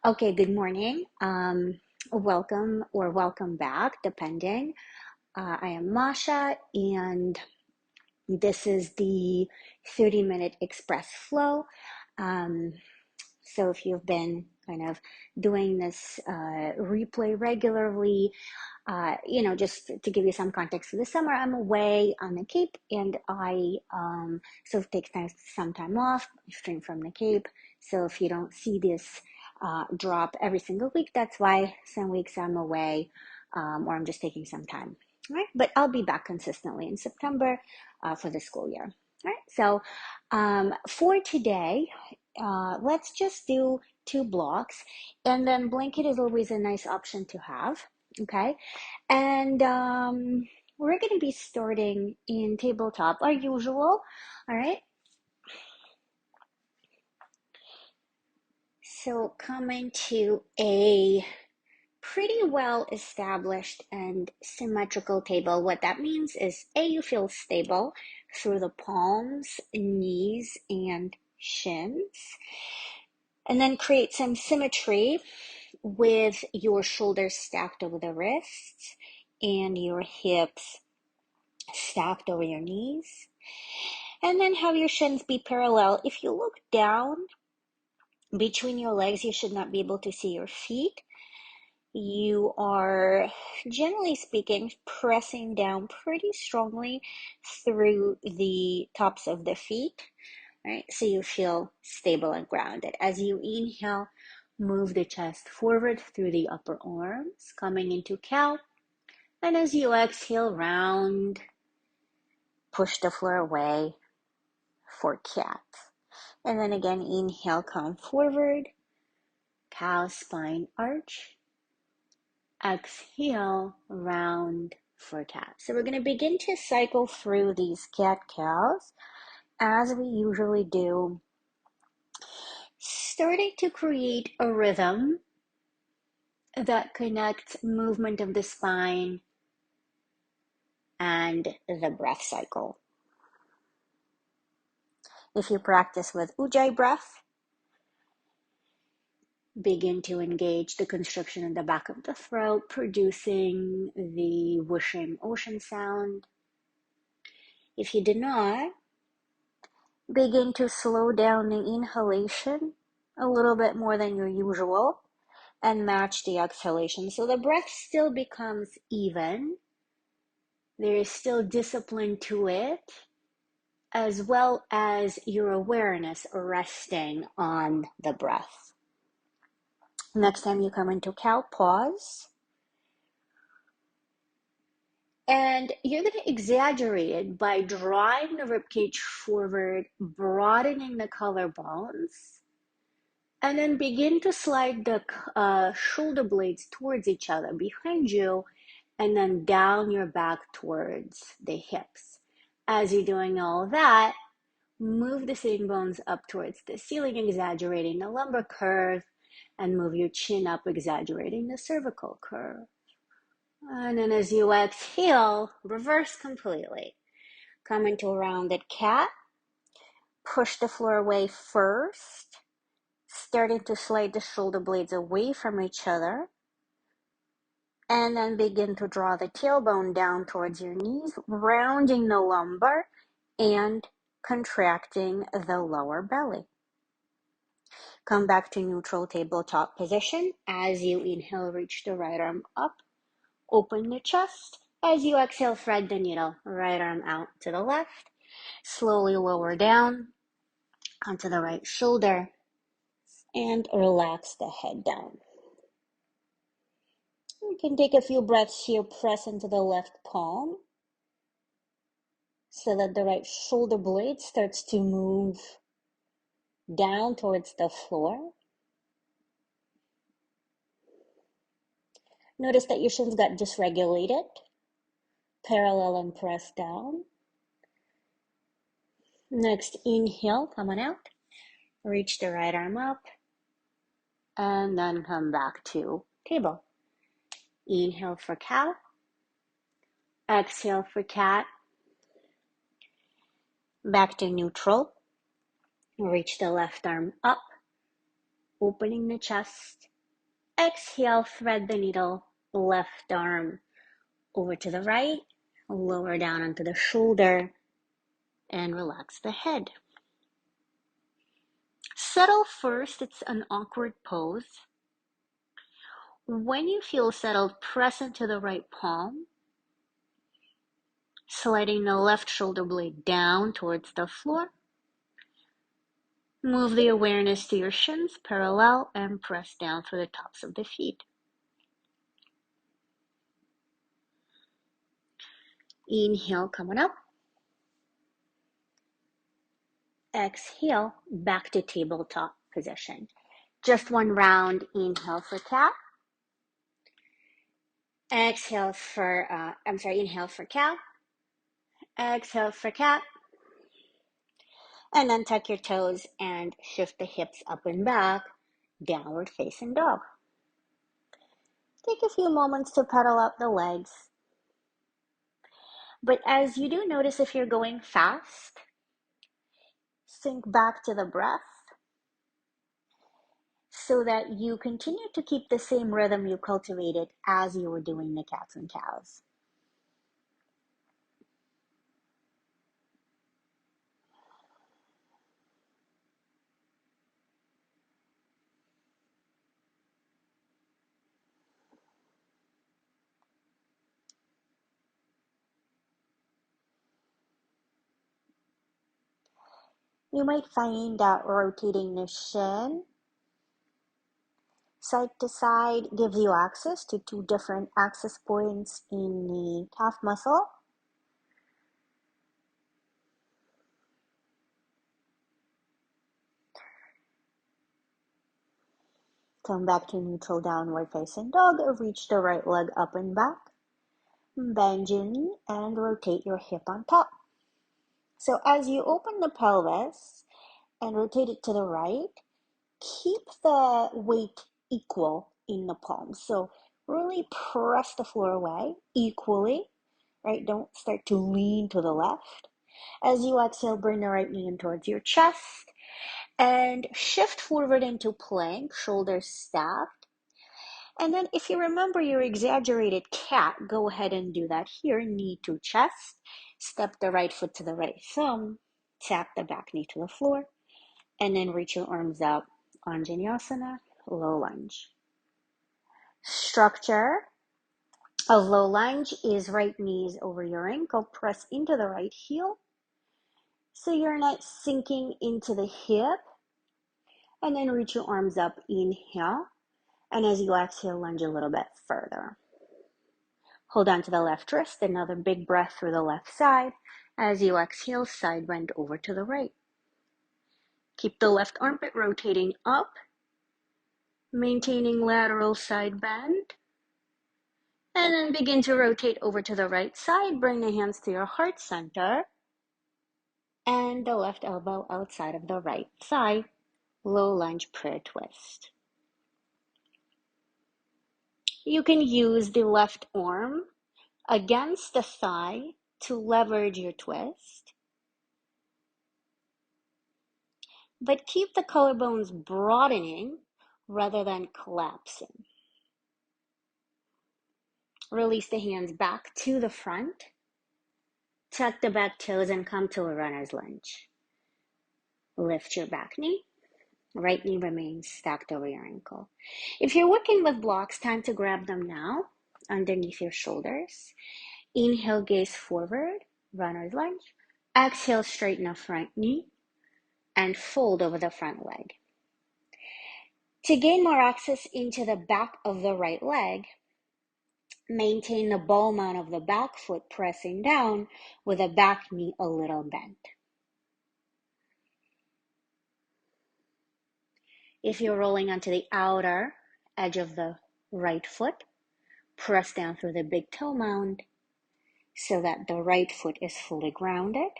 Okay, good morning. Welcome or welcome back, depending. I am Masha, and this is the 30-minute express flow. Um, so if you've been kind of doing this replay regularly, just to give you some context for the summer, I'm away on the Cape, and I sort of take some time off, stream from the Cape. So if you don't see this drop every single week, that's why some weeks I'm away, or I'm just taking some time. All right, but I'll be back consistently in September for the school year. All right, so for today, let's just do two blocks, and then blanket is always a nice option to have. Okay, and we're going to be starting in tabletop, our usual. All right. So coming to a pretty well established and symmetrical table. What that means is A, you feel stable through the palms, knees, and shins. And then create some symmetry with your shoulders stacked over the wrists and your hips stacked over your knees. And then have your shins be parallel. If you look down between your legs, you should not be able to see your feet. You are, generally speaking, pressing down pretty strongly through the tops of the feet, right? So you feel stable and grounded. As you inhale, move the chest forward through the upper arms, coming into cow. And as you exhale, round, push the floor away for cat. And then again, inhale, come forward, cow, spine arch. Exhale, round for cat. So we're going to begin to cycle through these cat cows as we usually do, starting to create a rhythm that connects movement of the spine and the breath cycle. If you practice with Ujjayi breath, begin to engage the constriction in the back of the throat, producing the whooshing ocean sound. If you do not, begin to slow down the inhalation a little bit more than your usual and match the exhalation. So the breath still becomes even. There is still discipline to it, as well as your awareness resting on the breath. Next time you come into cow, pause. And you're going to exaggerate it by drawing the ribcage forward, broadening the collarbones, and then begin to slide the shoulder blades towards each other behind you, and then down your back towards the hips. As you're doing all that, move the sitting bones up towards the ceiling, exaggerating the lumbar curve, and move your chin up, exaggerating the cervical curve. And then as you exhale, reverse completely. Come into a rounded cat. Push the floor away first, starting to slide the shoulder blades away from each other. And then begin to draw the tailbone down towards your knees, rounding the lumbar and contracting the lower belly. Come back to neutral tabletop position. As you inhale, reach the right arm up, open the chest. As you exhale, thread the needle, right arm out to the left. Slowly lower down onto the right shoulder and relax the head down. You can take a few breaths here, press into the left palm so that the right shoulder blade starts to move down towards the floor. Notice that your shins got dysregulated, parallel and press down. Next, inhale, come on out. Reach the right arm up, and then come back to table. Inhale for cow. Exhale for cat. Back to neutral. Reach the left arm up, opening the chest. Exhale, thread the needle, left arm over to the right, lower down onto the shoulder, and relax the head. Settle first, it's an awkward pose. When you feel settled, press into the right palm, sliding the left shoulder blade down towards the floor. Move the awareness to your shins parallel and press down through the tops of the feet. Inhale, coming up. Exhale, back to tabletop position. Just one round. Inhale for cat. Inhale for cow. Exhale for cat. And then tuck your toes and shift the hips up and back, downward facing dog. Take a few moments to pedal out the legs. But as you do, notice if you're going fast, sink back to the breath so that you continue to keep the same rhythm you cultivated as you were doing the cats and cows. You might find that rotating the shin side to side gives you access to two different access points in the calf muscle. Come back to neutral downward facing dog. Reach the right leg up and back. Bend your knee and rotate your hip on top. So as you open the pelvis and rotate it to the right, keep the weight equal in the palms. So really press the floor away equally, right? Don't start to lean to the left. As you exhale, bring the right knee in towards your chest and shift forward into plank, shoulders stacked. And then if you remember your exaggerated cat, go ahead and do that here. Knee to chest, step the right foot to the right thumb, tap the back knee to the floor, and then reach your arms up on Vinyasa, low lunge. Structure of low lunge is right knees over your ankle, press into the right heel. So you're not sinking into the hip, and then reach your arms up, inhale. And as you exhale, lunge a little bit further. Hold on to the left wrist, another big breath through the left side. As you exhale, side bend over to the right. Keep the left armpit rotating up, maintaining lateral side bend. And then begin to rotate over to the right side. Bring the hands to your heart center. And the left elbow outside of the right thigh. Low lunge prayer twist. You can use the left arm against the thigh to leverage your twist. But keep the collarbones broadening rather than collapsing. Release the hands back to the front. Tuck the back toes and come to a runner's lunge. Lift your back knee. Right knee remains stacked over your ankle. If you're working with blocks, time to grab them now underneath your shoulders. Inhale, gaze forward, runner's lunge. Exhale, straighten the front knee and fold over the front leg. To gain more access into the back of the right leg, maintain the ball mount of the back foot pressing down with the back knee a little bent. If you're rolling onto the outer edge of the right foot, press down through the big toe mound so that the right foot is fully grounded.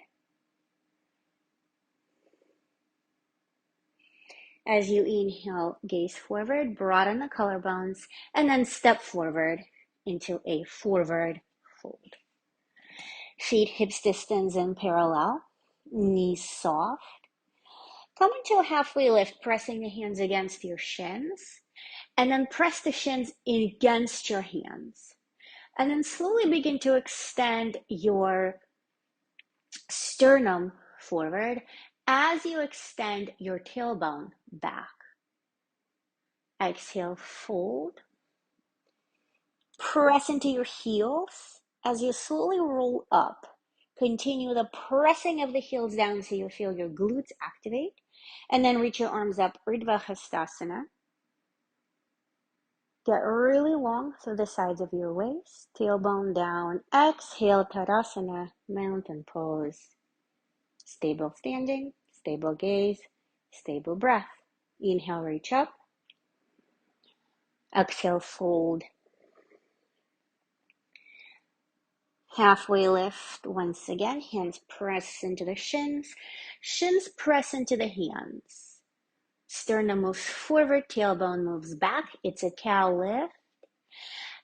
As you inhale, gaze forward, broaden the collarbones, and then step forward into a forward fold. Feet hips distance in parallel, knees soft. Come into a halfway lift, pressing the hands against your shins. And then press the shins against your hands. And then slowly begin to extend your sternum forward as you extend your tailbone back. Exhale, fold. Press into your heels as you slowly roll up. Continue the pressing of the heels down so you feel your glutes activate. And then reach your arms up, Urdhva Hastasana. Get really long through the sides of your waist. Tailbone down. Exhale, Tadasana, mountain pose. Stable standing, stable gaze, stable breath. Inhale, reach up. Exhale, fold. Halfway lift once again. Hands press into the shins. Shins press into the hands. Sternum moves forward, tailbone moves back. It's a cow lift.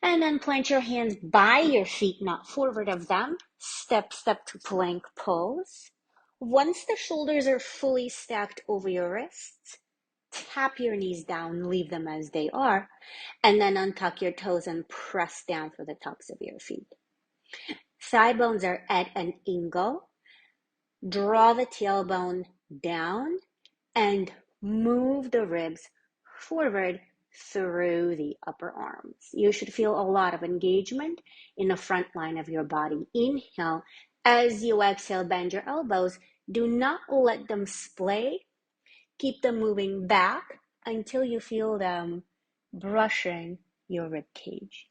And then plant your hands by your feet, not forward of them. Step to plank pose. Once the shoulders are fully stacked over your wrists, tap your knees down, leave them as they are, and then untuck your toes and press down for the tops of your feet. Thigh bones are at an angle. Draw the tailbone down and move the ribs forward through the upper arms. You should feel a lot of engagement in the front line of your body. Inhale. As you exhale, bend your elbows. Do not let them splay. Keep them moving back until you feel them brushing your rib cage.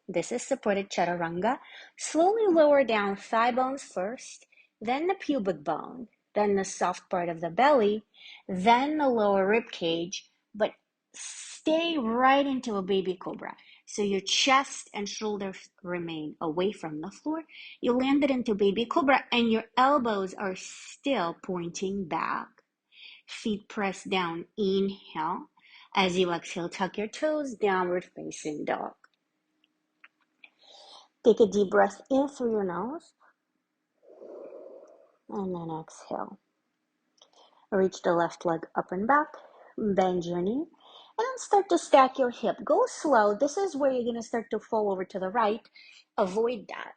This is supported chaturanga. Slowly lower down thigh bones first, then the pubic bone, then the soft part of the belly, then the lower rib cage, but stay right into a baby cobra. So your chest and shoulders remain away from the floor. You landed into baby cobra and your elbows are still pointing back. Feet press down. Inhale. As you exhale, tuck your toes, downward facing dog. Take a deep breath in through your nose and then exhale. Reach the left leg up and back, bend your knee, and then start to stack your hip. Go slow. This is where you're going to start to fall over to the right. Avoid that,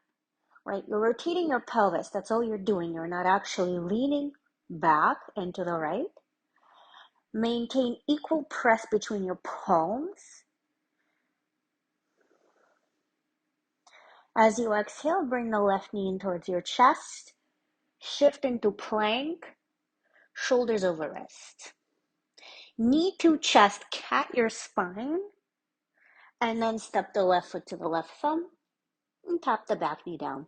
right? You're rotating your pelvis. That's all you're doing. You're not actually leaning back and to the right. Maintain equal press between your palms. As you exhale, bring the left knee in towards your chest. Shift into plank, shoulders over wrist. Knee to chest, cat your spine. And then step the left foot to the left thumb and tap the back knee down.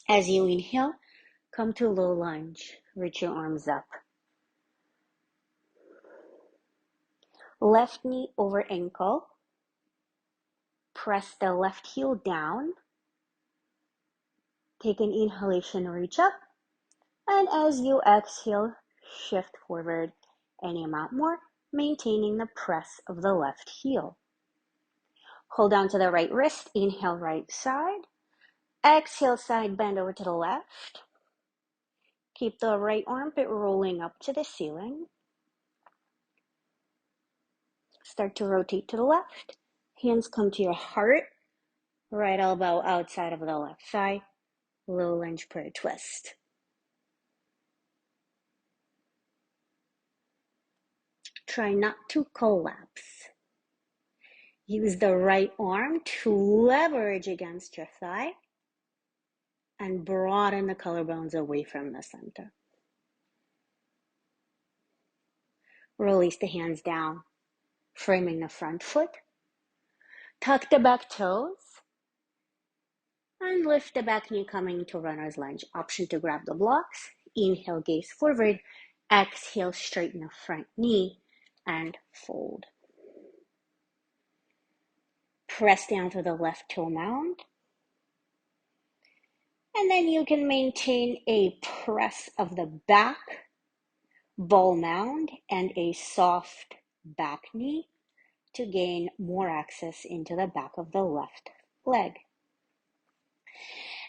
As you inhale, come to low lunge. Reach your arms up. Left knee over ankle. Press the left heel down. Take an inhalation, reach up. And as you exhale, shift forward any amount more, maintaining the press of the left heel. Hold on to the right wrist. Inhale, right side. Exhale, side bend over to the left. Keep the right armpit rolling up to the ceiling. Start to rotate to the left. Hands come to your heart. Right elbow outside of the left thigh. Low lunge prayer twist. Try not to collapse. Use the right arm to leverage against your thigh and broaden the collarbones away from the center. Release the hands down, framing the front foot. Tuck the back toes and lift the back knee coming to runner's lunge. Option to grab the blocks. Inhale, gaze forward. Exhale, straighten the front knee and fold. Press down to the left toe mound. And then you can maintain a press of the back, ball mound, and a soft back knee to gain more access into the back of the left leg.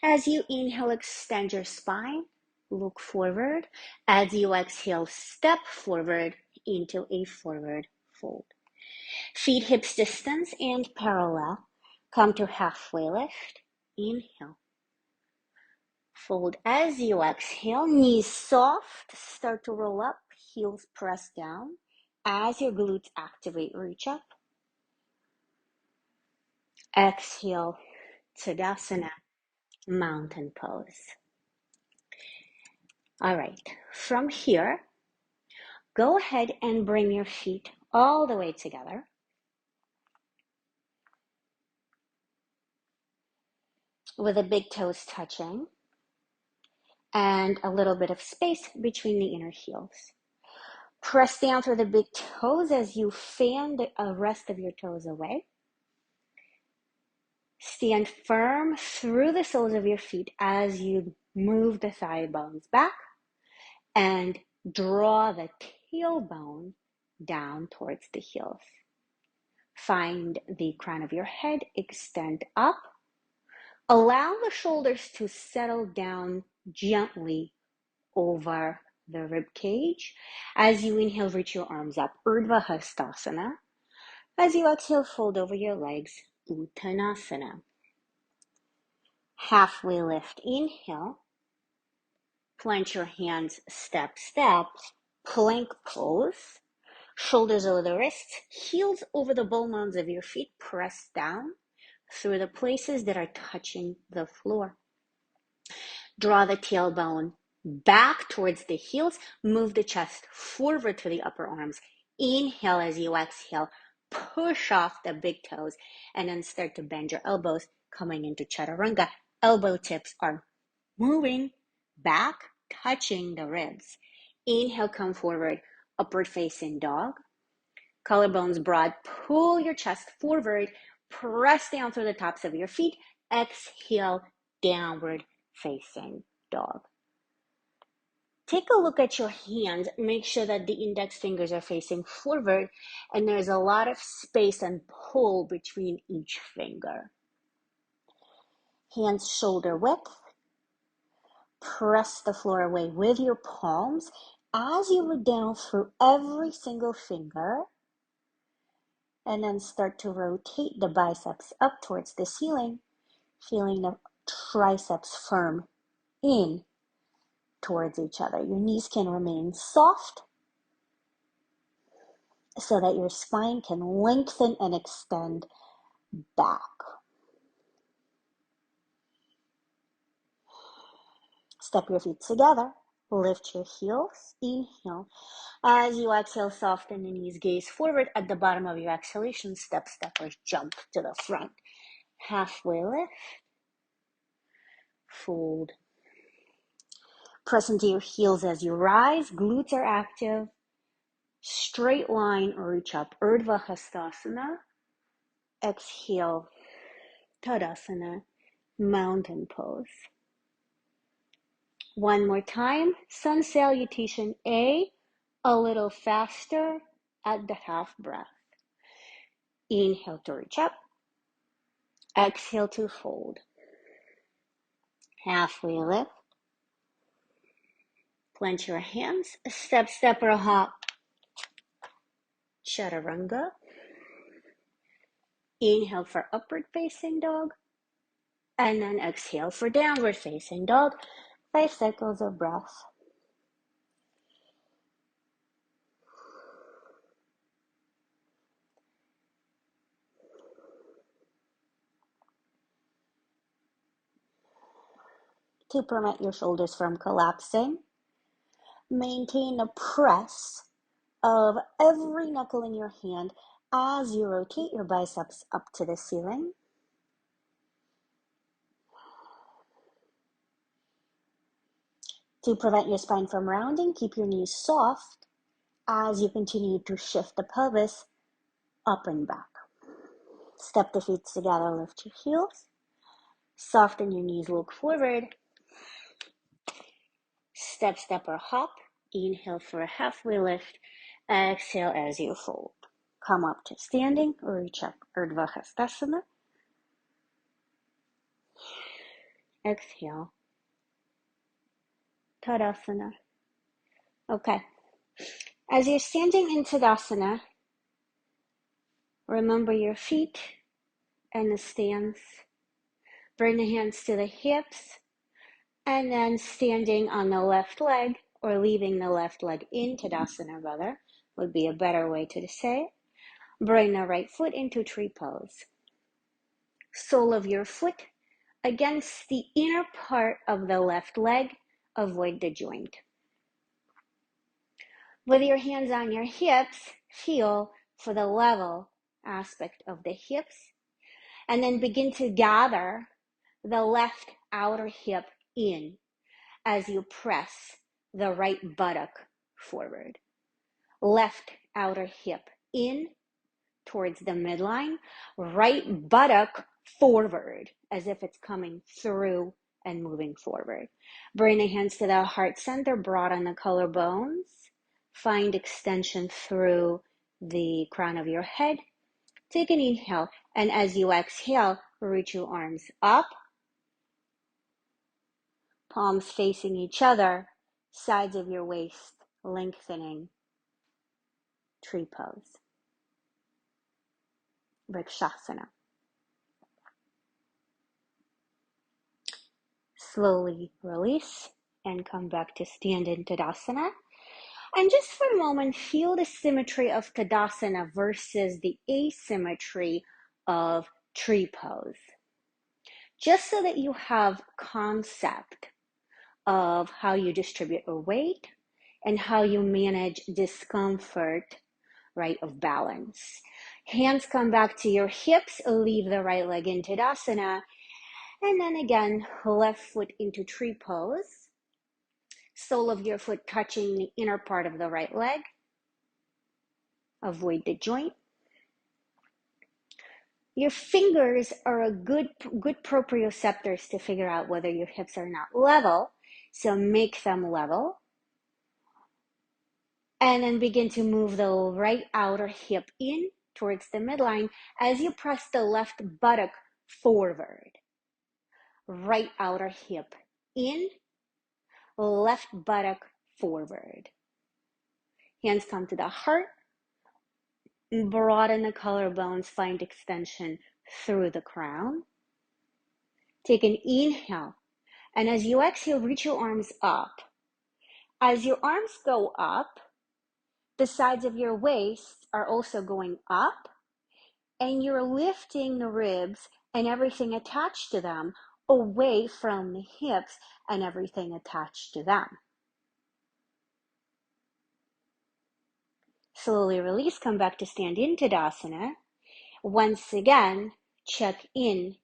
As you inhale, extend your spine, look forward. As you exhale, step forward into a forward fold. Feet hips distance and parallel. Come to halfway lift. Inhale. Fold as you exhale. Knees soft. Start to roll up. Heels press down. As your glutes activate, reach up. Exhale, Tadasana, mountain pose. All right, from here, go ahead and bring your feet all the way together. With the big toes touching and a little bit of space between the inner heels. Press down through the big toes as you fan the rest of your toes away. Stand firm through the soles of your feet as you move the thigh bones back and draw the tailbone down towards the heels. Find the crown of your head, extend up. Allow the shoulders to settle down gently over the rib cage. As you inhale, reach your arms up, Urdhva Hastasana. As you exhale, fold over your legs, Uttanasana. Halfway lift, inhale. Plant your hands, step, step, plank pose. Shoulders over the wrists, heels over the ball mounds of your feet, press down through the places that are touching the floor. Draw the tailbone back towards the heels, move the chest forward to the upper arms. Inhale as you exhale, push off the big toes, and then start to bend your elbows, coming into Chaturanga. Elbow tips are moving back, touching the ribs. Inhale, come forward, upward facing dog. Collarbones broad, pull your chest forward, press down through the tops of your feet. Exhale, downward facing dog. Take a look at your hands. Make sure that the index fingers are facing forward and there's a lot of space and pull between each finger. Hands shoulder width. Press the floor away with your palms as you look down through every single finger, and then start to rotate the biceps up towards the ceiling, feeling the triceps firm in towards each other. Your knees can remain soft so that your spine can lengthen and extend back. Step your feet together. Lift your heels. Inhale. As you exhale, soften the knees, gaze forward. At the bottom of your exhalation, step, or jump to the front. Halfway lift. Fold. Press into your heels as you rise. Glutes are active. Straight line, reach up. Urdhva Hastasana. Exhale. Tadasana. Mountain pose. One more time. Sun salutation A. A little faster at the half breath. Inhale to reach up. Exhale to fold. Halfway lift. Plant your hands. Step, or hop. Chaturanga. Inhale for upward facing dog. And then exhale for downward facing dog. 5 cycles of breath. To prevent your shoulders from collapsing, maintain a press of every knuckle in your hand as you rotate your biceps up to the ceiling. To prevent your spine from rounding, keep your knees soft as you continue to shift the pelvis up and back. Step the feet together, lift your heels. Soften your knees, look forward. Step, or hop. Inhale for a halfway lift. Exhale as you fold. Come up to standing, reach up, Urdhva Hastasana. Exhale, Tadasana. Okay. As you're standing in Tadasana, Remember your feet and the stance. Bring the hands to the hips, and then standing on the left leg, or leaving the left leg in Tadasana rather, would be a better way to say it. Bring the right foot into tree pose. Sole of your foot against the inner part of the left leg. Avoid the joint. With your hands on your hips, feel for the level aspect of the hips, and then begin to gather the left outer hip in as you press the right buttock forward. Left outer hip in towards the midline, right buttock forward as if it's coming through and moving forward. Bring the hands to the heart center, broaden the collarbones. Find extension through the crown of your head. Take an inhale, and as you exhale, reach your arms up, palms facing each other, sides of your waist lengthening, tree pose, Vrikshasana. Slowly release and come back to stand in Tadasana. And just for a moment, feel the symmetry of Tadasana versus the asymmetry of tree pose. Just so that you have concept of how you distribute your weight and how you manage discomfort, right, of balance. Hands come back to your hips, leave the right leg in Tadasana, and then again, left foot into tree pose. Sole of your foot touching the inner part of the right leg. Avoid the joint. Your fingers are a good proprioceptors to figure out whether your hips are not level, so make them level. And then begin to move the right outer hip in towards the midline as you press the left buttock forward. Right outer hip in, left buttock forward. Hands come to the heart. Broaden the collarbones, find extension through the crown. Take an inhale, and as you exhale, reach your arms up. As your arms go up, the sides of your waist are also going up, and you're lifting the ribs and everything attached to them away from the hips and everything attached to them. Slowly release, come back to stand in Tadasana. Once again, check in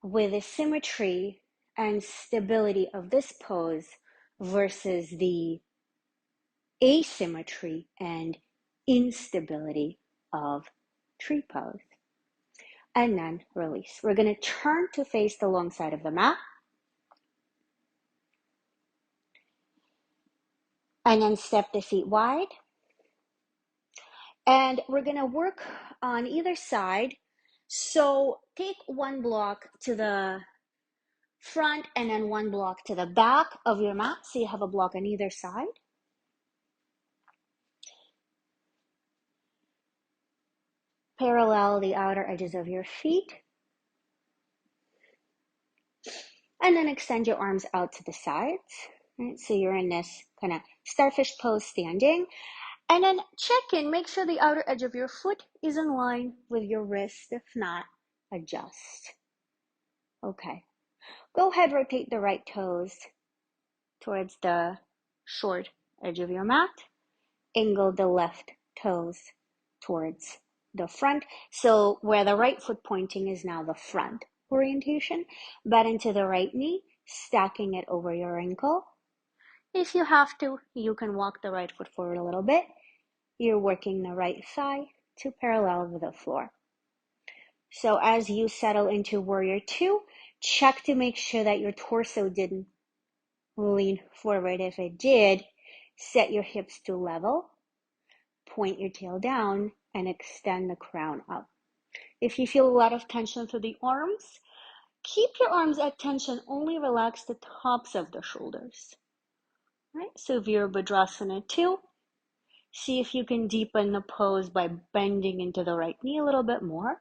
with the symmetry and stability of this pose versus the asymmetry and instability of tree pose. And then release. We're going to turn to face the long side of the mat. And then step the feet wide. And we're going to work on either side. So take one block to the front and then one block to the back of your mat. So you have a block on either side. Parallel the outer edges of your feet. And then extend your arms out to the sides. Right? So you're in this kind of starfish pose standing. And then check in, make sure the outer edge of your foot is in line with your wrist. If not, adjust. Okay. Go ahead, rotate the right toes towards the short edge of your mat. Angle the left toes towards the front. So where the right foot pointing is now the front orientation. Bend into the right knee, stacking it over your ankle. If you have to, you can walk the right foot forward a little bit. You're working the right thigh to parallel with the floor. So as you settle into Warrior Two, check to make sure that your torso didn't lean forward. If it did, set your hips to level, point your tail down, and extend the crown up. If you feel a lot of tension through the arms, keep your arms at tension, only relax the tops of the shoulders. Right? So Virabhadrasana 2, See if you can deepen the pose by bending into the right knee a little bit more.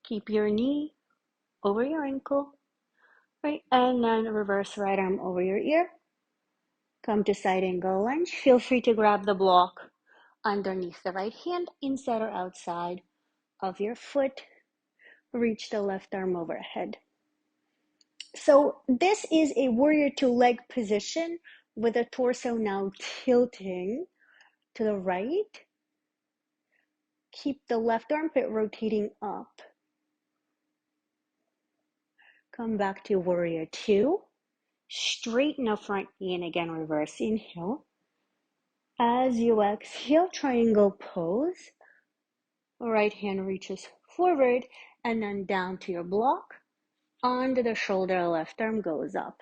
Keep your knee over your ankle, right? And then reverse right arm over your ear. Come to side angle lunge. Feel free to grab the block underneath the right hand, inside or outside of your foot. Reach the left arm overhead. So this is a warrior two leg position with the torso now tilting to the right. Keep the left armpit rotating up. Come back to warrior two. Straighten the front knee and again reverse inhale. As you exhale, triangle pose. Right hand reaches forward and then down to your block. Under the shoulder, left arm goes up.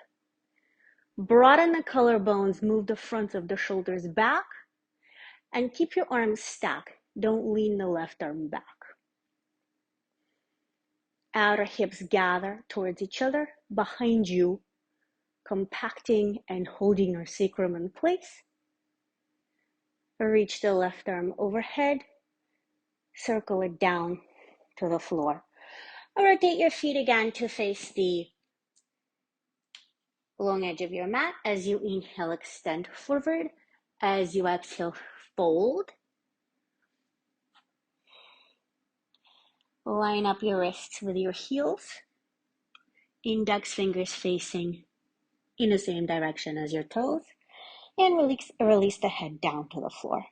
Broaden the collarbones, move the front of the shoulders back, and keep your arms stacked. Don't lean the left arm back. Outer hips gather towards each other, behind you, compacting and holding your sacrum in place. Reach the left arm overhead, circle it down to the floor. Rotate your feet again to face the long edge of your mat. As you inhale, extend forward. As you exhale, fold. Line up your wrists with your heels. Index fingers facing in the same direction as your toes. And release the head down to the floor.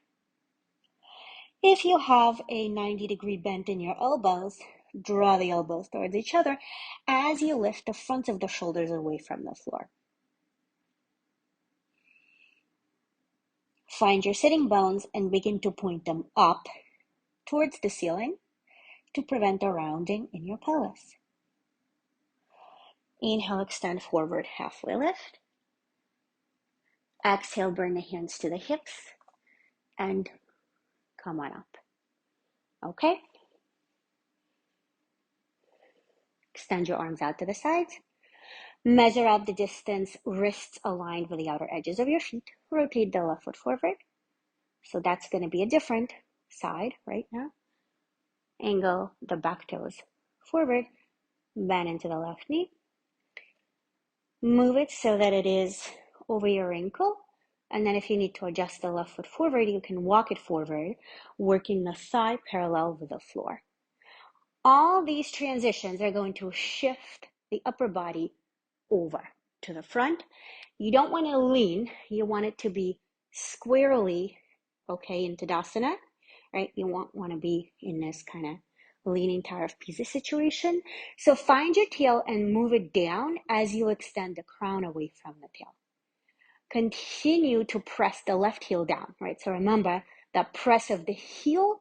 If you have a 90-degree bend in your elbows, draw the elbows towards each other as you lift the front of the shoulders away from the floor. Find your sitting bones and begin to point them up towards the ceiling to prevent a rounding in your pelvis. Inhale, extend forward, halfway lift. Exhale, bring the hands to the hips and come on up. Okay? Extend your arms out to the sides. Measure out the distance, wrists aligned with the outer edges of your feet. Rotate the left foot forward. So that's going to be a different side right now. Angle the back toes forward. Bend into the left knee. Move it so that it is over your ankle. And then if you need to adjust the left foot forward, you can walk it forward, working the thigh parallel with the floor. All these transitions are going to shift the upper body over to the front. You don't want to lean. You want it to be squarely, okay, in Tadasana, right? You want to be in this kind of leaning Tower of Pisa situation. So find your tail and move it down as you extend the crown away from the tail. Continue to press the left heel down, right? So remember, that press of the heel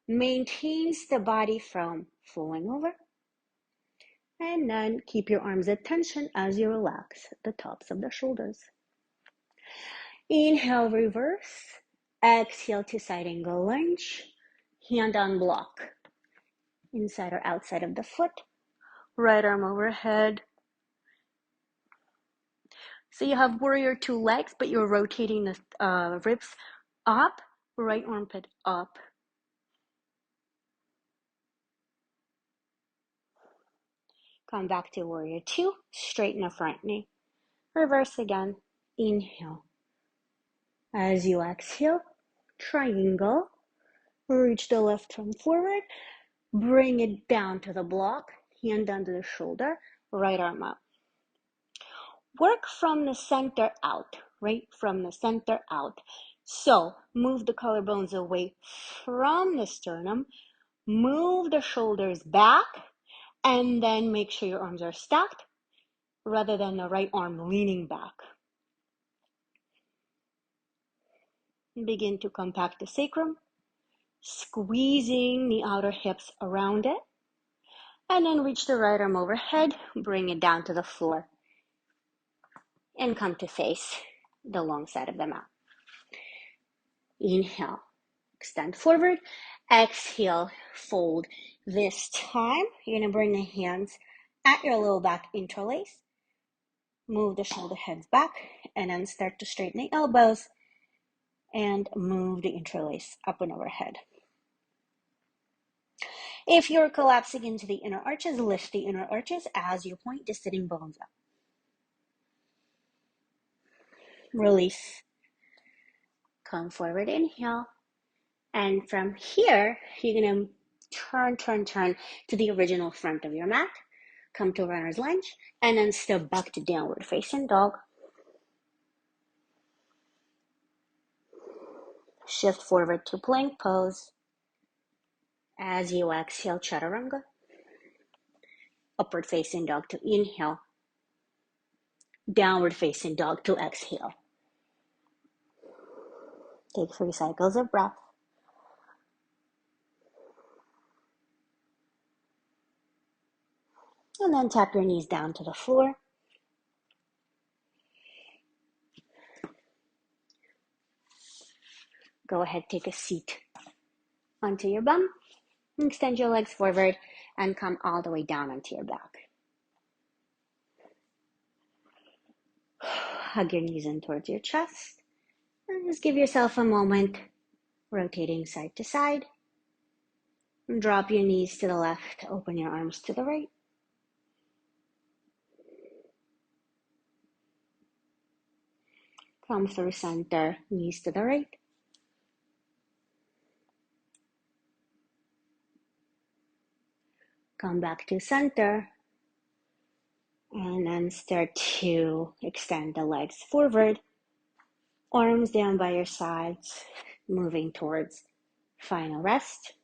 maintains the body from flowing over. And then keep your arms at tension as you relax the tops of the shoulders. Inhale, reverse. Exhale to side angle lunge. Hand on block. Inside or outside of the foot. Right arm overhead. So you have warrior two legs, but you're rotating the ribs up. Right armpit up. Come back to warrior two. Straighten the front knee. Reverse again. Inhale. As you exhale, triangle. Reach the left arm forward. Bring it down to the block. Hand under the shoulder. Right arm up. Work from the center out, right? From the center out. So move the collarbones away from the sternum. Move the shoulders back. And then make sure your arms are stacked rather than the right arm leaning back. Begin to compact the sacrum, squeezing the outer hips around it. And then reach the right arm overhead, bring it down to the floor, and come to face the long side of the mat. Inhale, extend forward. Exhale, fold. This time, you're going to bring the hands at your low back, interlace. Move the shoulder heads back and then start to straighten the elbows and move the interlace up and overhead. If you're collapsing into the inner arches, lift the inner arches as you point the sitting bones up. Release. Come forward, inhale. And from here, you're going to turn to the original front of your mat. Come to runner's lunge and then step back to downward facing dog. Shift forward to plank pose. As you exhale, chaturanga. Upward facing dog to inhale. Downward facing dog to exhale. Take 3 cycles of breath. And then tap your knees down to the floor. Go ahead, take a seat onto your bum. Extend your legs forward and come all the way down onto your back. Hug your knees in towards your chest. And just give yourself a moment, rotating side to side. Drop your knees to the left, open your arms to the right. Come through center, knees to the right. Come back to center. And then start to extend the legs forward. Arms down by your sides, moving towards final rest.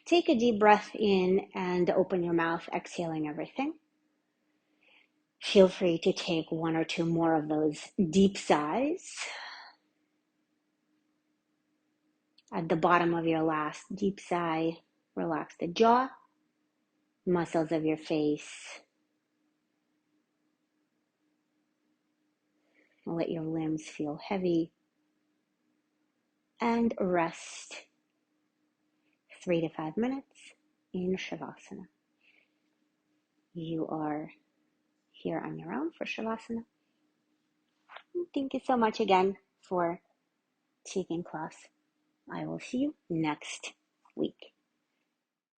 Take a deep breath in and open your mouth, exhaling everything. Feel free to take 1 or 2 more of those deep sighs. At the bottom of your last deep sigh, relax the jaw, muscles of your face. Let your limbs feel heavy. And rest 3 to 5 minutes in Shavasana. You are here on your own for Shavasana. Thank you so much again for taking class. I will see you next week.